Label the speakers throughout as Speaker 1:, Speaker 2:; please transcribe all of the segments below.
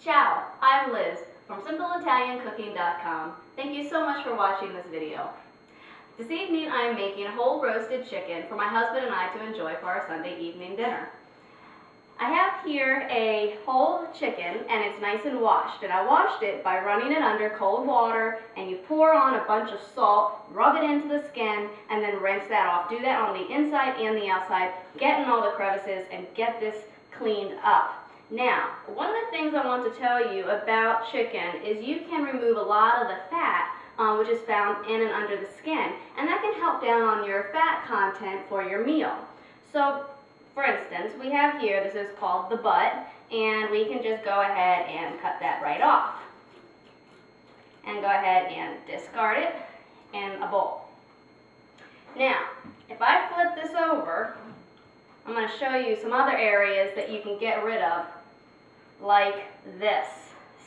Speaker 1: Ciao, I'm Liz from SimpleItalianCooking.com. Thank you so much for watching this video. This evening I am making whole roasted chicken for my husband and I to enjoy for our Sunday evening dinner. I have here a whole chicken and it's nice and washed, and I washed it by running it under cold water, and you pour on a bunch of salt, rub it into the skin, and then rinse that off. Do that on the inside and the outside, get in all the crevices and get this cleaned up. Now, one of the things I want to tell you about chicken is you can remove a lot of the fat which is found in and under the skin, and that can help down on your fat content for your meal. So, for instance, we have here, this is called the butt, and we can just go ahead and cut that right off. And go ahead and discard it in a bowl. Now, if I flip this over, I'm going to show you some other areas that you can get rid of, like this.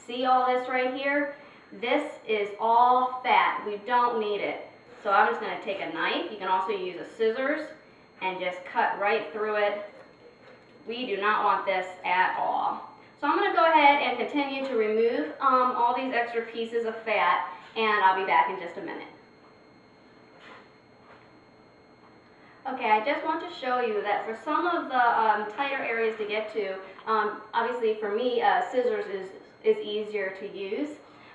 Speaker 1: See all this right here? This is all fat. We don't need it. So I'm just going to take a knife. You can also use a scissors and just cut right through it. We do not want this at all. So I'm going to go ahead and continue to remove all these extra pieces of fat, and I'll be back in just a minute. Okay, I just want to show you that for some of the tighter areas to get to, obviously for me, scissors is easier to use.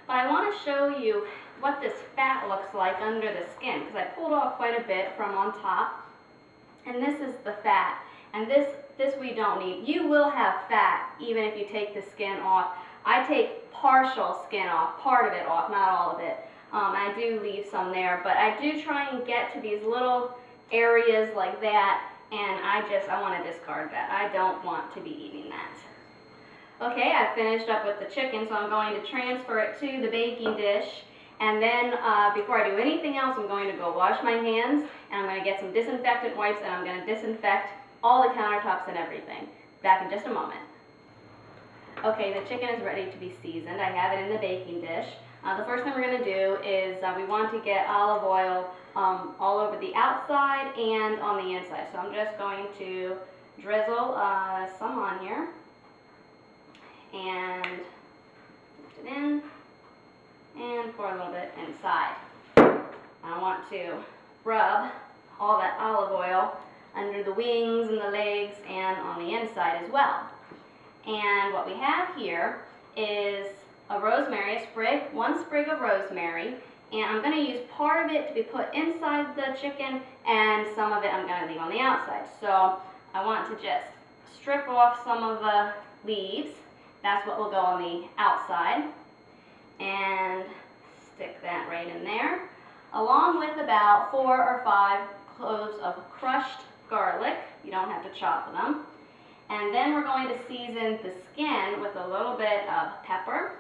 Speaker 1: But I want to show you what this fat looks like under the skin, because I pulled off quite a bit from on top. And this is the fat. And this we don't need. You will have fat even if you take the skin off. I take partial skin off, part of it off, not all of it. I do leave some there, but I do try and get to these little areas like that, and I want to discard that. I don't want to be eating that. Okay, I finished up with the chicken, so I'm going to transfer it to the baking dish, and then before I do anything else, I'm going to go wash my hands, and I'm going to get some disinfectant wipes, and I'm going to disinfect all the countertops and everything. Back in just a moment. Okay, the chicken is ready to be seasoned. I have it in the baking dish. The first thing we're going to do is we want to get olive oil all over the outside and on the inside. So I'm just going to drizzle some on here and lift it in and pour a little bit inside. I want to rub all that olive oil under the wings and the legs and on the inside as well. And what we have here is a rosemary, one sprig of rosemary, and I'm going to use part of it to be put inside the chicken, and some of it I'm going to leave on the outside. So I want to just strip off some of the leaves. That's what will go on the outside, and stick that right in there, along with about 4 or 5 cloves of crushed garlic. You don't have to chop them. And then we're going to season the skin with a little bit of pepper,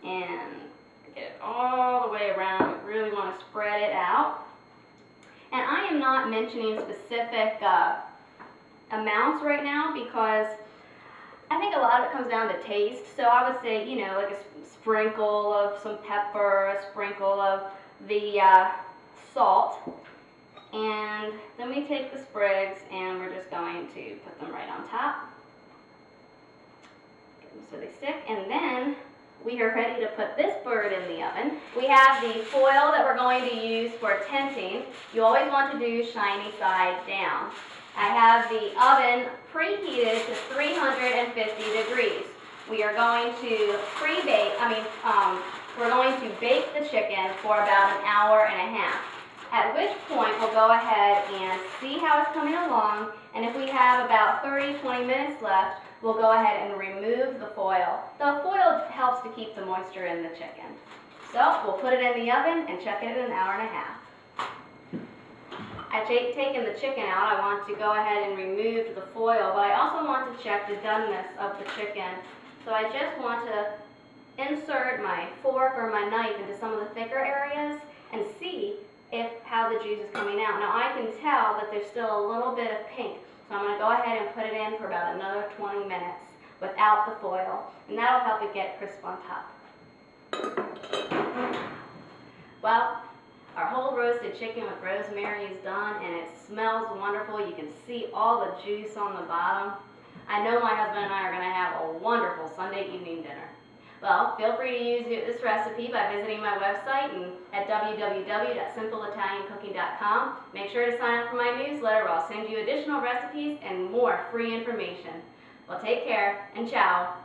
Speaker 1: and get it all the way around. We really want to spread it out. And I am not mentioning specific amounts right now, because I think a lot of it comes down to taste. So I would say, you know, like a sprinkle of some pepper, a sprinkle of the salt. And then we take the sprigs and we're just going to put them right on top. Get them so they stick. And then we are ready to put this bird in the oven. We have the foil that we're going to use for tinting. You always want to do shiny side down. I have the oven preheated to 350 degrees. We are going to we're going to bake the chicken for about 1 hour and a half. At which point we'll go ahead and see how it's coming along, and if we have about 30-20 minutes left, we'll go ahead and remove the foil. The foil helps to keep the moisture in the chicken. So we'll put it in the oven and check it in 1 hour and a half. I've taken the chicken out. I want to go ahead and remove the foil, but I also want to check the doneness of the chicken. So I just want to insert my fork or my knife into some of the thicker areas and see how the juice is coming out. Now I can tell that there's still a little bit of pink, so I'm going to go ahead and put it in for about another 20 minutes without the foil, and that'll help it get crisp on top. Well, our whole roasted chicken with rosemary is done, and it smells wonderful. You can see all the juice on the bottom. I know my husband and I are going to have a wonderful Sunday evening dinner. Well, feel free to use this recipe by visiting my website at www.simpleitaliancooking.com. Make sure to sign up for my newsletter where I'll send you additional recipes and more free information. Well, take care and ciao.